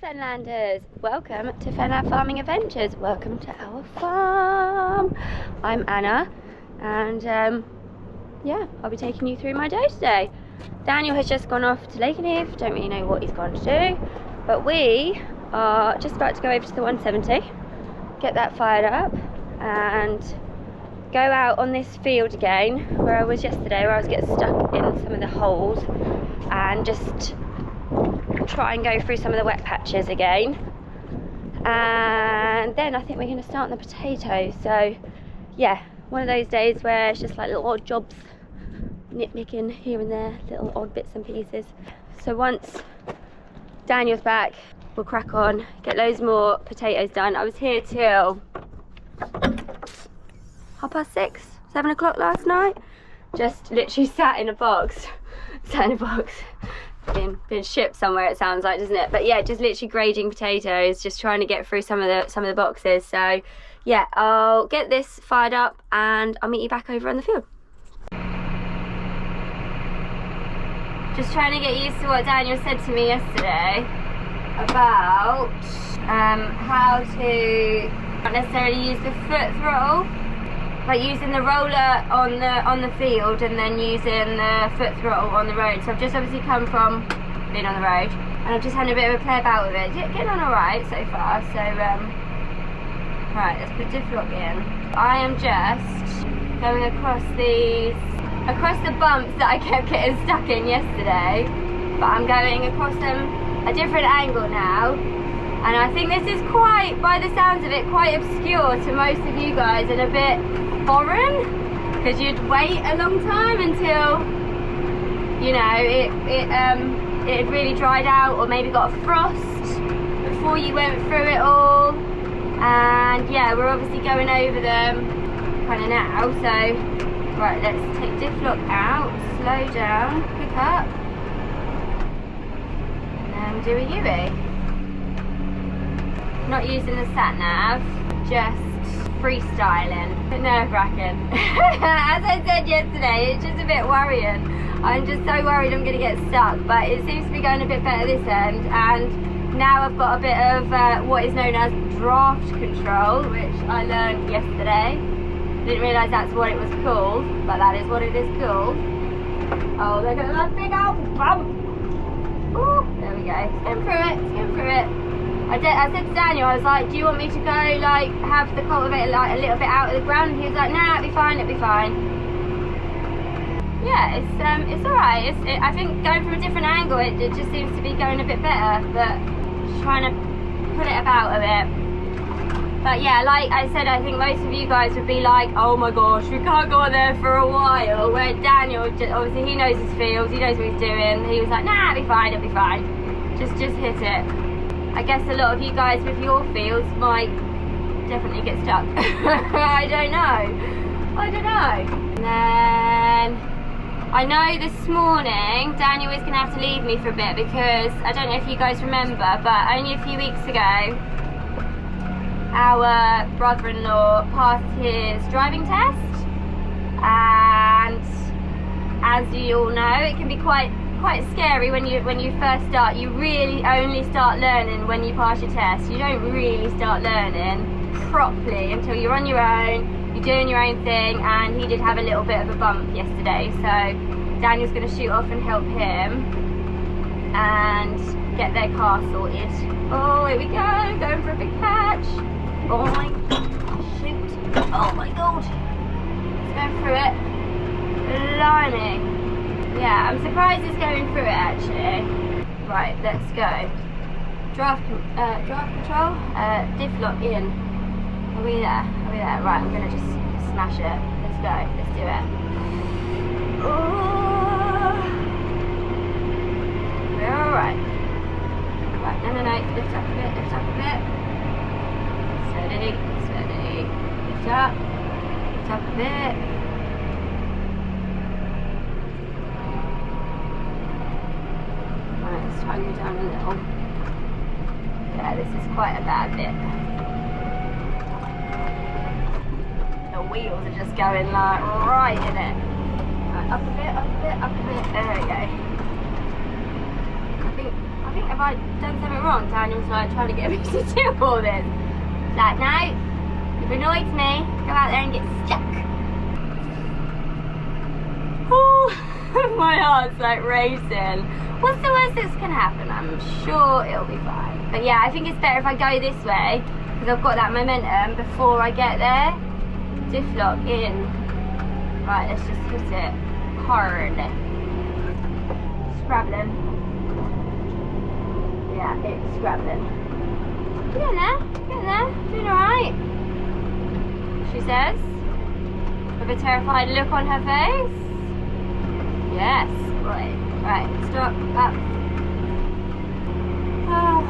Fenlanders, welcome to Fenland Farming Adventures. Welcome to our farm. I'm Anna and yeah, I'll be taking you through my day today. Daniel has just gone off to Lakenheath, don't really know what he's gone to do, but we are just about to go over to the 170, get that fired up and go out on this field again where I was yesterday, where I was getting stuck in some of the holes, and just try and go through some of the wet patches again. And then I think we're going to start on the potatoes. So yeah, one of those days where it's just like little odd jobs, nitpicking here and there, little odd bits and pieces. So once Daniel's back, we'll crack on, get loads more potatoes done. I was here till 6:30, 7 o'clock last night. Just literally sat in a box. Been shipped somewhere, it sounds like, doesn't it? But yeah, just literally grading potatoes, just trying to get through some of the boxes. So yeah, I'll get this fired up and I'll meet you back over on the field. Just trying to get used to what Daniel said to me yesterday about how to not necessarily use the foot throttle, like using the roller on the field and then using the foot throttle on the road. So I've just obviously come from being on the road and I've just had a bit of a play about with it. Getting on alright so far. So right, let's put diff lock in. I am just going across the bumps that I kept getting stuck in yesterday, but I'm going across them a different angle now. And I think this is quite, by the sounds of it, quite obscure to most of you guys and a bit foreign, because you'd wait a long time until, you know, it had really dried out or maybe got a frost before you went through it all. And yeah, we're obviously going over them kind of now. So right, let's take diff lock out, slow down, pick up, and then do a U-E. Not using the sat nav, just freestyling. Nerve-wracking. As I said yesterday, it's just a bit worrying. I'm just so worried I'm going to get stuck, but it seems to be going a bit better this end, and now I've got a bit of what is known as draft control, which I learned yesterday. Didn't realise that's what it was called, but that is what it is called. Oh, look at that big old bump! Ooh, there we go. Skim through it. I said to Daniel, I was like, do you want me to go, like, have the cultivator, like, a little bit out of the ground? And he was like, nah, it'll be fine. Yeah, it's alright. I think going from a different angle, it just seems to be going a bit better, but just trying to put it about a bit. But yeah, like I said, I think most of you guys would be like, oh my gosh, we can't go on there for a while. Where Daniel, obviously he knows his fields, he knows what he's doing. He was like, nah, it'll be fine. Just hit it. I guess a lot of you guys with your fields might definitely get stuck. I don't know. And then I know this morning Daniel is going to have to leave me for a bit because I don't know if you guys remember, but only a few weeks ago our brother-in-law passed his driving test, and as you all know, it can be quite scary when you first start. You really only start learning when you pass your test. You don't really start learning properly until you're on your own, you're doing your own thing. And he did have a little bit of a bump yesterday, so Daniel's going to shoot off and help him and get their car sorted. Oh, here we go, going for a big patch. Boing, shoot, oh my god, it's going through it. Blimey. Yeah, I'm surprised it's going through it actually. Right, let's go. Draft control, diff lock in. Are we there? Right, I'm gonna just smash it. Let's go, let's do it. Oh. We're alright. Right, no, lift up a bit. Steady. Lift up a bit. Let's try and go down a little. Yeah, this is quite a bad bit. The wheels are just going like right in it. Right, up a bit. There we go. I think I think, have I done something wrong? Daniel's like trying to get me to do all this. It's like, no, you've annoyed me. Go out there and get stuck. Oh, my heart's like racing. What's the worst that's gonna happen? I'm sure it'll be fine. But yeah, I think it's better if I go this way because I've got that momentum before I get there. Diff lock in. Right, let's just hit it hard. Scrabbling. Yeah, it's scrabbling. Getting there, doing alright. She says, with a terrified look on her face. Yes, right, stop, up. Oh.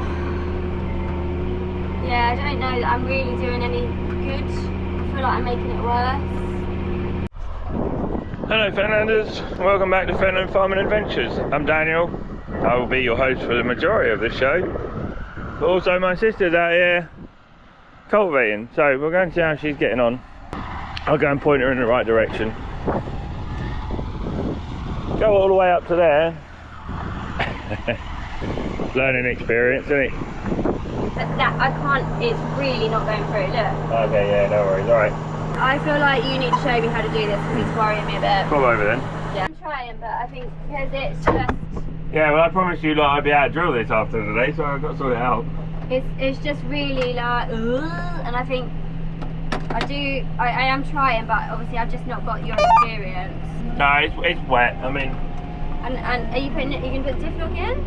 Yeah, I don't know that I'm really doing any good. I feel like I'm making it worse. Hello Fenlanders, welcome back to Fenland Farming Adventures. I'm Daniel, I will be your host for the majority of the show. But also my sister's out here cultivating, so we're going to see how she's getting on. I'll go and point her in the right direction. Go all the way up to there. Learning experience, isn't it? But that, I can't, it's really not going through, look. Okay, yeah, no worries, alright. I feel like you need to show me how to do this because it's worrying me a bit. Come over then. Yeah, I'm trying, but I think because it's just... Yeah, well I promised you like, I'd be able to drill this after today, so I've got to sort it out. It's just really like, and I think I am trying, but obviously I've just not got your experience. No, it's wet, I mean... And are you going to put diff lock in?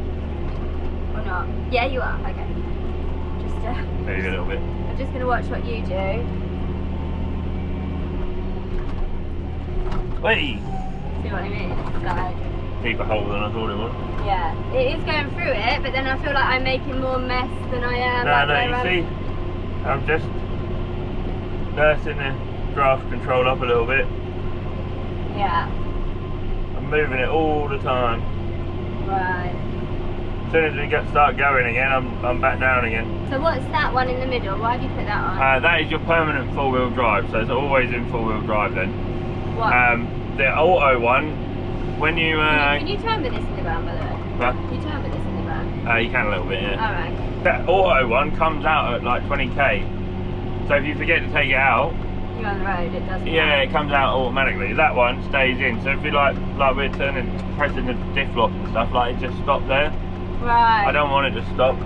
Or not? Yeah, you are, okay. Just Maybe a little bit. I'm just going to watch what you do. Wait! See what I mean? Like, Deeper hole than I thought it was. yeah, it is going through it, but then I feel like I'm making more mess than I am. No, you see, I'm just nursing the draft control up a little bit. Yeah. I'm moving it all the time. Right. As soon as we start going again, I'm back down again. So what's that one in the middle? Why have you put that on? That is your permanent four-wheel drive, so it's always in four-wheel drive then. What? The auto one, when you... Can you turn with this in the ground, by the way? What? Can you turn with this in the ground? You can a little bit, yeah. Alright. That auto one comes out at like 20k. So if you forget to take it out... You're on the road, it doesn't. Yeah, it comes out automatically. That one stays in. So if you like we're pressing the diff lock and stuff, like it just stopped there. Right. I don't want it to stop.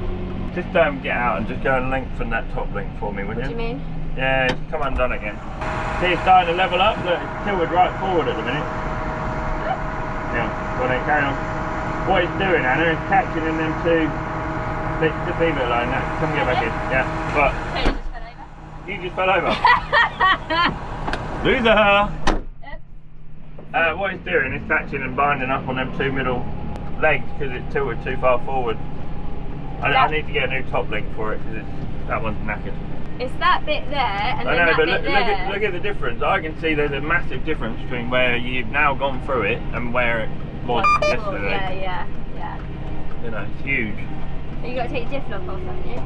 Just get out and just go and lengthen that top link for me, would you? What do you mean? Yeah, it's come undone again. See, it's starting to level up. Look, it's tilted right forward at the minute. Yeah, well then carry on. What it's doing, Anna, is catching in them two. Just leave it alone now. Come get back in. Yeah. But So you just fell over? you just fell over. Loser! What it's doing is catching and binding up on them two middle legs because it's tilted too far forward. I need to get a new top link for it because that one's knackered. It's that bit there and I then know, that but bit look at the difference. I can see there's a massive difference between where you've now gone through it and where it was yesterday. Yeah. You know, it's huge. So you got to take your diff lock off, haven't you?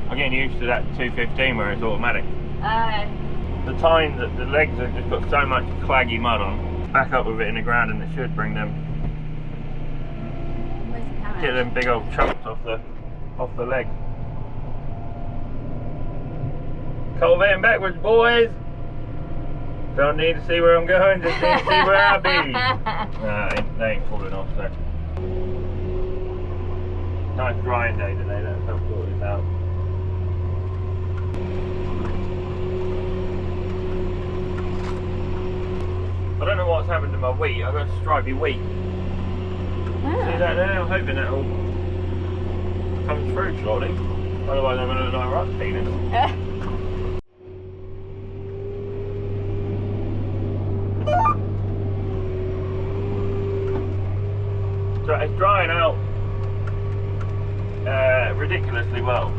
I'm getting used to that 215 where it's automatic. Oh. The time that the legs have just got so much claggy mud on. Back up with it in the ground and it should bring them. Where's the camera? Get them big old chunks off the leg. Cultivating backwards, boys. Don't need to see where I'm going, just need to see where I be. Nah, they ain't falling off, so. Nice drying day today, let's help sort this out. I don't know what's happened to my wheat, I've got stripy wheat. See that there? I'm hoping that all comes through shortly. Otherwise I'm going to look like a rock penis. So it's drying out ridiculously well.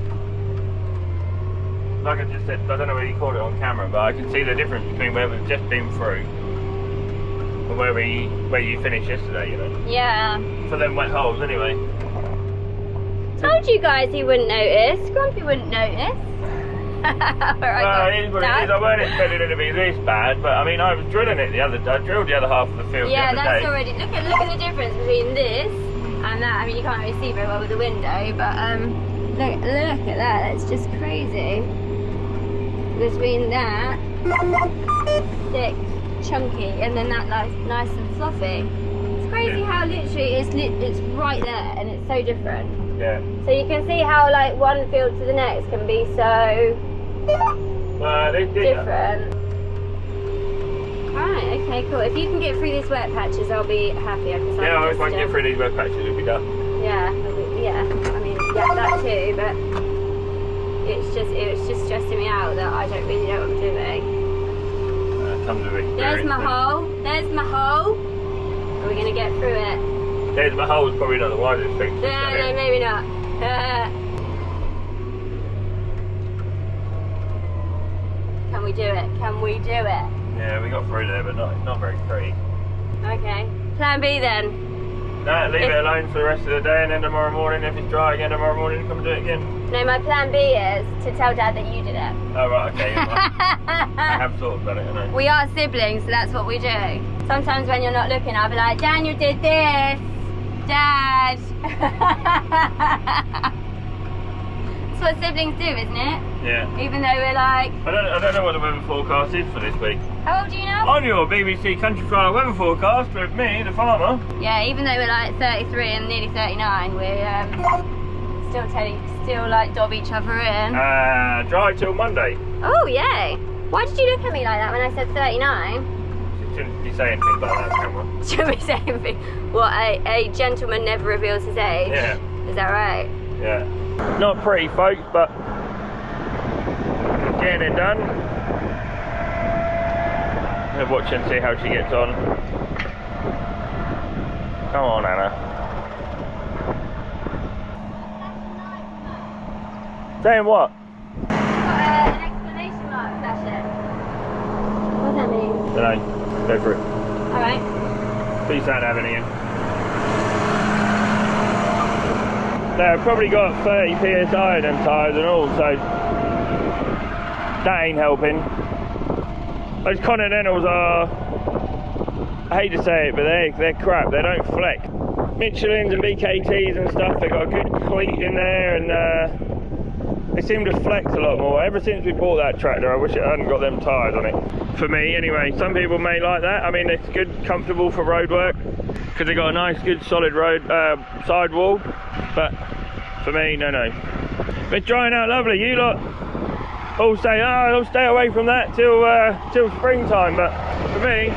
Like I just said, I don't know whether you caught it on camera, but I can see the difference between where we've just been through and where you finished yesterday, you know? Yeah. For them wet holes anyway. Told you guys he wouldn't notice. Grumpy wouldn't notice. Well, it is what it is. I weren't expecting it to be this bad, but I mean, I was drilling it I drilled the other half of the field the other day. Yeah, that's already, look at the difference between this And that, I mean, you can't really see very well with the window, but look at that, it's just crazy. Between that, thick, chunky, and then that nice and fluffy. It's crazy how literally it's right there, and it's so different. Yeah. So you can see how like one field to the next can be so different. Right, okay, cool. If you can get through these wet patches, I'll be happier. Yeah, if I can get through these wet patches, it'll be done. Yeah, I mean, yeah, that too, but it was just stressing me out that I don't really know what I'm doing. Comes with experience. There's my hole. There's my hole. Are we gonna get through it? There's my hole is probably not the widest thing. No, maybe not. Can we do it? Can we do it? Yeah, we got through there, but it's not very pretty. Okay. Plan B then. No, leave it alone for the rest of the day, and then tomorrow morning, if it's dry again tomorrow morning, come and do it again. No, my plan B is to tell Dad that you did it. Oh, right, okay. I have sort of done it, haven't I? We are siblings, so that's what we do. Sometimes when you're not looking, I'll be like, Daniel did this. Dad. That's what siblings do, isn't it? Yeah. Even though we're like... I don't know what the weather forecast is for this week. How old are you now? On your BBC Country Trial weather forecast with me, the farmer. Yeah, even though we're like 33 and nearly 39, we're still like dob each other in. Dry till Monday. Oh, yay. Why did you look at me like that when I said 39? Shouldn't be saying things like that, camera. Shouldn't be saying things. What, a gentleman never reveals his age? Yeah. Is that right? Yeah. Not pretty, folks, but getting it done. I'll watch and see how she gets on. Come on, Anna. Saying what? Got an exclamation mark flashing. What does that mean? Dunno. Go for it. Alright. Please don't have any in. They've probably got 30 psi in them tyres and all, so that ain't helping. Those Continentals are, I hate to say it, but they're crap. They don't flex. Michelins and BKTs and stuff, they've got a good cleat in there, and they seem to flex a lot more. Ever since we bought that tractor, I wish it hadn't got them tyres on it. For me, anyway. Some people may like that. I mean, it's good, comfortable for road work because they got a nice, good, solid road sidewall. But for me, no. But it's drying out lovely. You lot all say, I'll stay away from that till springtime. But for me,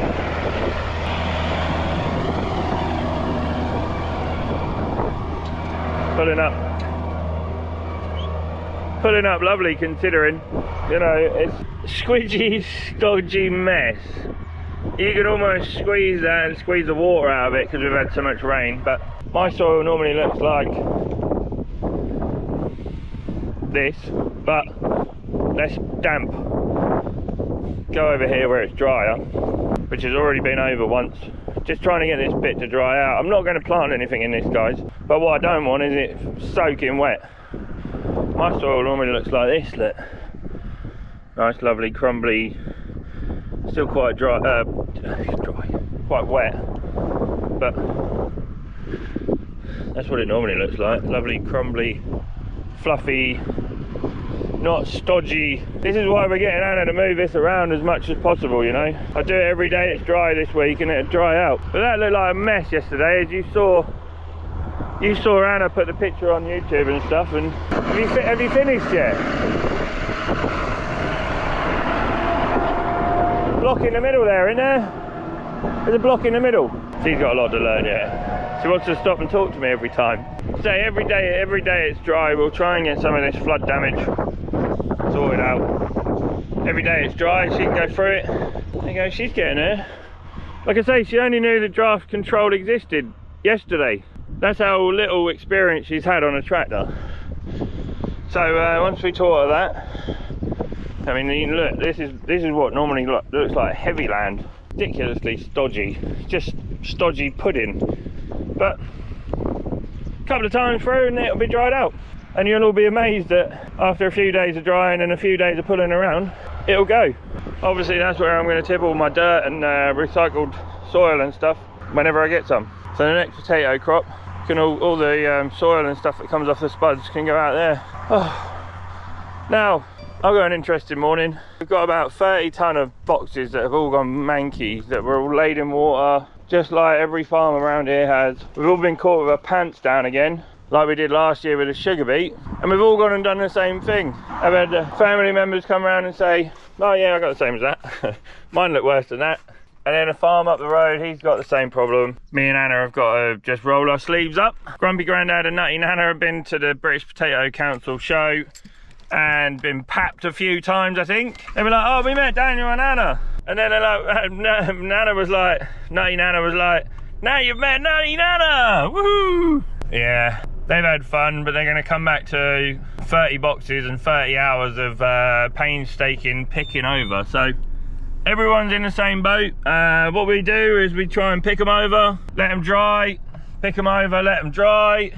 pulling up lovely, considering, you know, it's squidgy, stodgy mess. You could almost squeeze that and squeeze the water out of it because we've had so much rain, but my soil normally looks like this, but less damp. Go over here where it's drier, which has already been over once. Just trying to get this bit to dry out. I'm not going to plant anything in this, guys, but what I don't want is it soaking wet. My soil normally looks like this, look. Nice, lovely, crumbly, still quite dry, quite wet, but that's what it normally looks like. Lovely, crumbly, fluffy, not stodgy. This is why we're getting Anna to move this around as much as possible, you know. I do it every day it's dry this week and it'll dry out. But that looked like a mess yesterday, as you saw Anna put the picture on YouTube and stuff. And have you finished yet? Block in the middle there, isn't there? There's a block in the middle. She's got a lot to learn yet. She wants to stop and talk to me every time. So every day it's dry, we'll try and get some of this flood damage sorted out. Every day it's dry, she can go through it. There you go, she's getting there. Like I say, she only knew the draft control existed yesterday. That's how little experience she's had on a tractor. So once we taught her that, I mean, look, this is what normally looks like heavy land. Ridiculously stodgy, just stodgy pudding. But a couple of times through and it'll be dried out. And you'll all be amazed that after a few days of drying and a few days of pulling around, it'll go. Obviously that's where I'm going to tip all my dirt and recycled soil and stuff whenever I get some. So the next potato crop, Can all the soil and stuff that comes off the spuds can go out there. Oh. Now, I've got an interesting morning. We've got about 30 tonne of boxes that have all gone manky, that were all laid in water, just like every farm around here has. We've all been caught with our pants down again, like we did last year with the sugar beet, and we've all gone and done the same thing. I've had family members come around and say, oh yeah, I got the same as that. Mine look worse than that. And then a farm up the road, he's got the same problem. Me and Anna have got to just roll our sleeves up. Grumpy Grandad and Nutty Nana have been to the British Potato Council show and been papped a few times, I think. They were like, oh, we met Daniel and Anna. And then they're like, Nana was like, Nutty Nana was like, now you've met Nutty Nana, woohoo! Yeah, they've had fun, but they're going to come back to 30 boxes and 30 hours of painstaking picking over. So everyone's in the same boat. What we do is we try and pick them over, let them dry, pick them over, let them dry.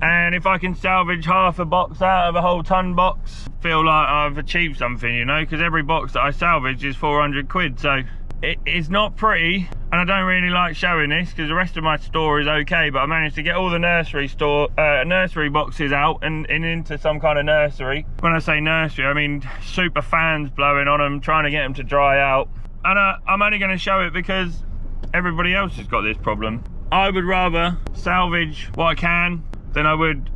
And if I can salvage half a box out of a whole ton box, feel like I've achieved something, you know, because every box that I salvage is 400 quid. So it's not pretty, and I don't really like showing this because the rest of my store is okay, but I managed to get all the nursery boxes out and into some kind of nursery. When I say nursery, I mean super fans blowing on them, trying to get them to dry out. And I'm only going to show it because everybody else has got this problem. I would rather salvage what I can than I would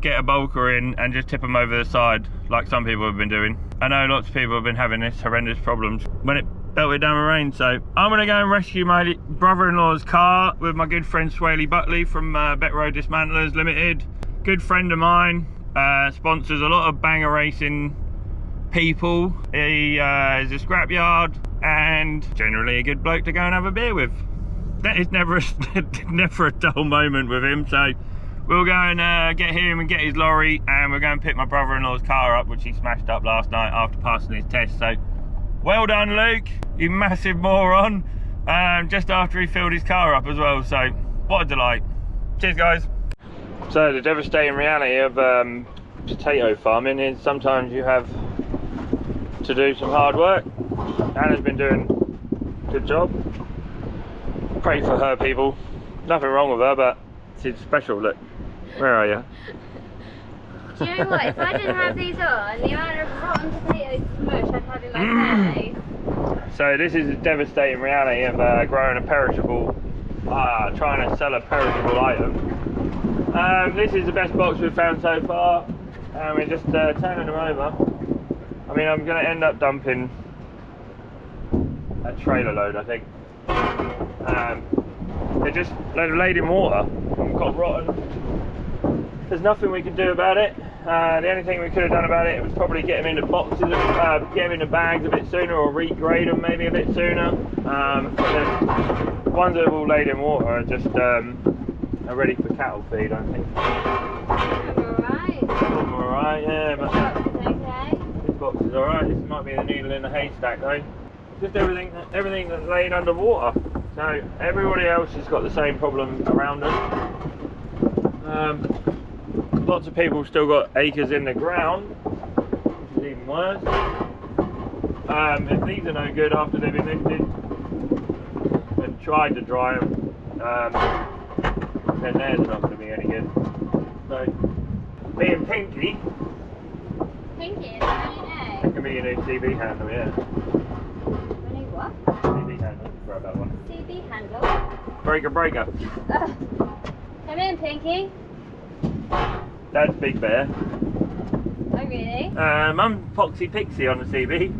get a bulker in and just tip them over the side like some people have been doing. I know lots of people have been having this horrendous problems when it belted down with rain. So I'm gonna go and rescue my brother-in-law's car with my good friend Swaley Butley from Bet Road Dismantlers Limited. Good friend of mine, sponsors a lot of banger racing people. He is a scrapyard and generally a good bloke to go and have a beer with. That is never a dull moment with him. So we'll go and get him and get his lorry, and we'll go and pick my brother-in-law's car up, which he smashed up last night after passing his test. So well done, Luke, you massive moron. Just after he filled his car up as well. So what a delight. Cheers, guys. So the devastating reality of potato farming is sometimes you have to do some hard work. Anna's been doing a good job. Pray for her, people. Nothing wrong with her, but she's special. Look, where are you? Do you know what? If I didn't have these on, the amount of rotten potato smush I'd have in my face. So this is the devastating reality of growing a perishable, trying to sell a perishable item. This is the best box we've found so far, and we're just turning them over. I mean, I'm going to end up dumping a trailer load, I think. They're laid in water and got rotten. There's nothing we can do about it. The only thing we could have done about it was probably get them into boxes, get them into bags a bit sooner, or regrade them maybe a bit sooner. The ones that are all laid in water are just are ready for cattle feed, I think. Alright. Alright, yeah, but Okay. this box is alright. This might be the needle in the haystack though. Just everything that's laying underwater. So everybody else has got the same problem around us. Lots of people still got acres in the ground, which is even worse. If these are no good after they've been lifted and tried to dry them, then theirs are not going to be any good. So, me and Pinky. Pinky, is that your name? That can be your new CB handle, yeah. My new what? CB handle, grab that one. CB handle? Breaker. Come in, Pinky. That's Big Bear. Oh, really? I'm Foxy Pixie on the CB.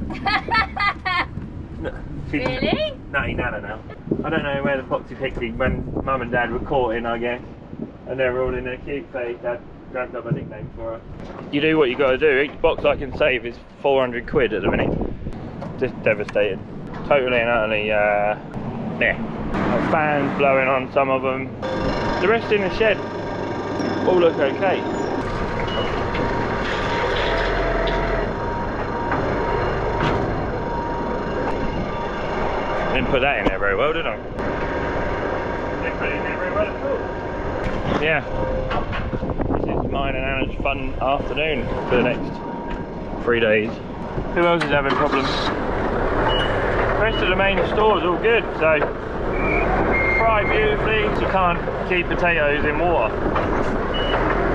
Really? Nutty Nana now. I don't know where the Foxy Pixie, when Mum and Dad were caught in, I guess, and they were all in a cute phase, Dad grabbed up a nickname for her. You do what you got to do. Each box I can save is 400 quid at the minute. Just devastating. Totally and utterly, fans blowing on some of them. The rest in the shed all look okay. Didn't put that in there very well, did I? Didn't put it in there very well at all. Yeah. This is mine and Anna's fun afternoon for the next 3 days. Who else is having problems? The rest of the main store is all good, so fry beautifully. You can't keep potatoes in water.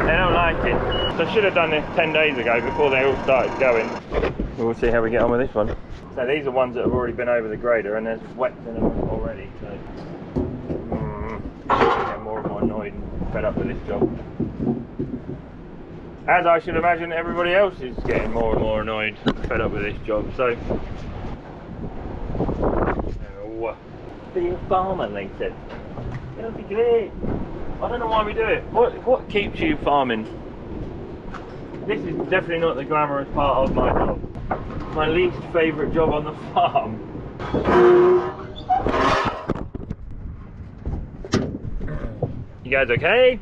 They don't like it. So I should have done this 10 days ago before they all started going. We'll see how we get on with this one. So these are ones that have already been over the grader and there's wet in them already. So I get more and more annoyed and fed up with this job. As I should imagine everybody else is getting more and more annoyed and fed up with this job. So be a farmer, they said. It'll be great. I don't know why we do it. What keeps you farming? This is definitely not the glamorous part of my job. My least favourite job on the farm. You guys okay?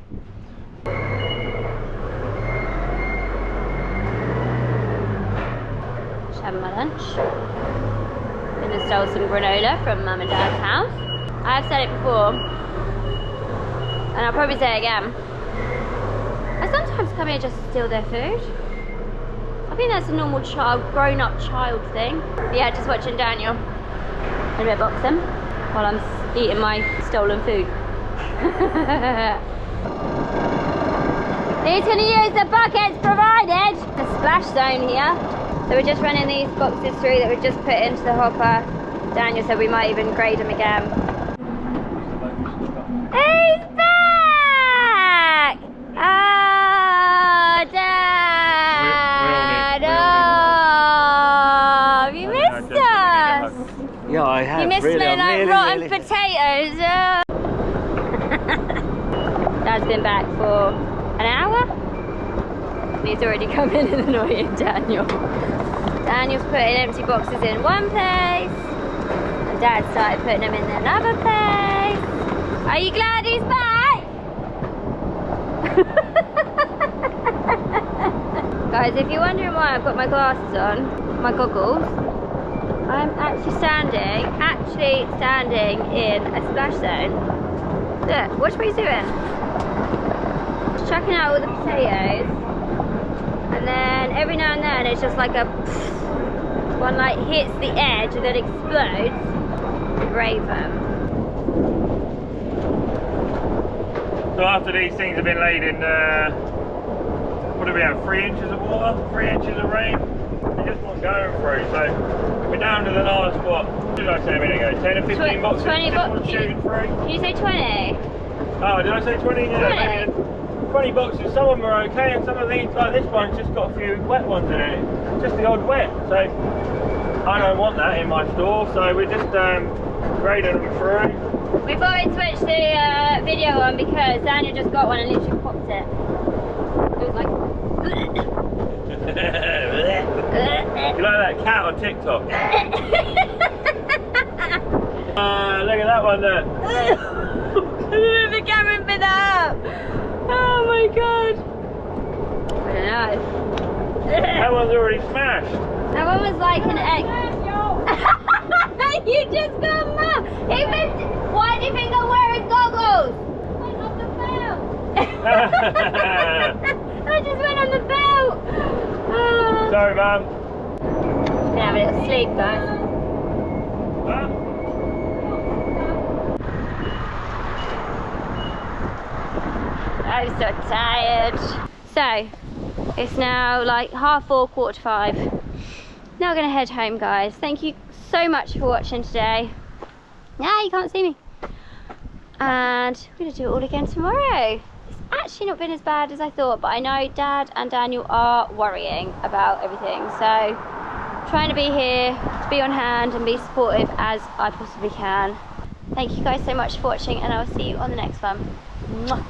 Just having my lunch. Gonna stole some granola from Mum and Dad's house. I've said it before, and I'll probably say it again. I sometimes come here just to steal their food. I think that's a normal grown-up child thing. But yeah, just watching Daniel and a bit of boxing while I'm eating my stolen food. He's gonna use the buckets provided. The splash zone here. So we're just running these boxes through that we've just put into the hopper. Daniel said we might even grade them again. He's back! Oh, Dad! Oh, you missed us! Yeah, I have. You missed really, me like really, rotten really. potatoes. Dad's been back for an hour. He's already come in and annoying Daniel. Daniel's putting empty boxes in one place, and Dad started putting them in another place. Are you glad he's back? Guys, if you're wondering why I've got my glasses on, my goggles, I'm actually standing in a splash zone. Look, watch what he's doing. Just chucking out all the potatoes. And then every now and then it's just like a one like hits the edge and then explodes to grave them. So after these things have been laid in, what do we have, 3 inches of water, 3 inches of rain? They just weren't going through, so we're down to the last, what did I say a minute ago, 10 or 15 boxes? 20 boxes. Shooting through. Did you say 20? Oh, did I say 20? Yeah, 20. 20 boxes, some of them are okay, and some of these, like this one's just got a few wet ones in it. Just the odd wet, so I don't want that in my store, so we're just grading them through. We thought we'd switch the video on because Daniel just got one and literally popped it. It was like... You like that cat on TikTok? Look at that one there. I don't know if the camera can pick that up. Oh my god. I don't know. That one's already smashed. That one was like an egg. You just got mad. Why do you think I'm wearing goggles? Went on the belt. I just went on the belt. Oh. Sorry, man. Gonna have a little sleep, guys. Huh? I'm so tired. So, it's now like 4:30, 4:45. Now we're gonna head home, guys. Thank you so much for watching today. Yeah, you can't see me. And we're gonna do it all again tomorrow. It's actually not been as bad as I thought, but I know Dad and Daniel are worrying about everything. So, trying to be here, to be on hand and be supportive as I possibly can. Thank you guys so much for watching, and I'll see you on the next one. Mwah.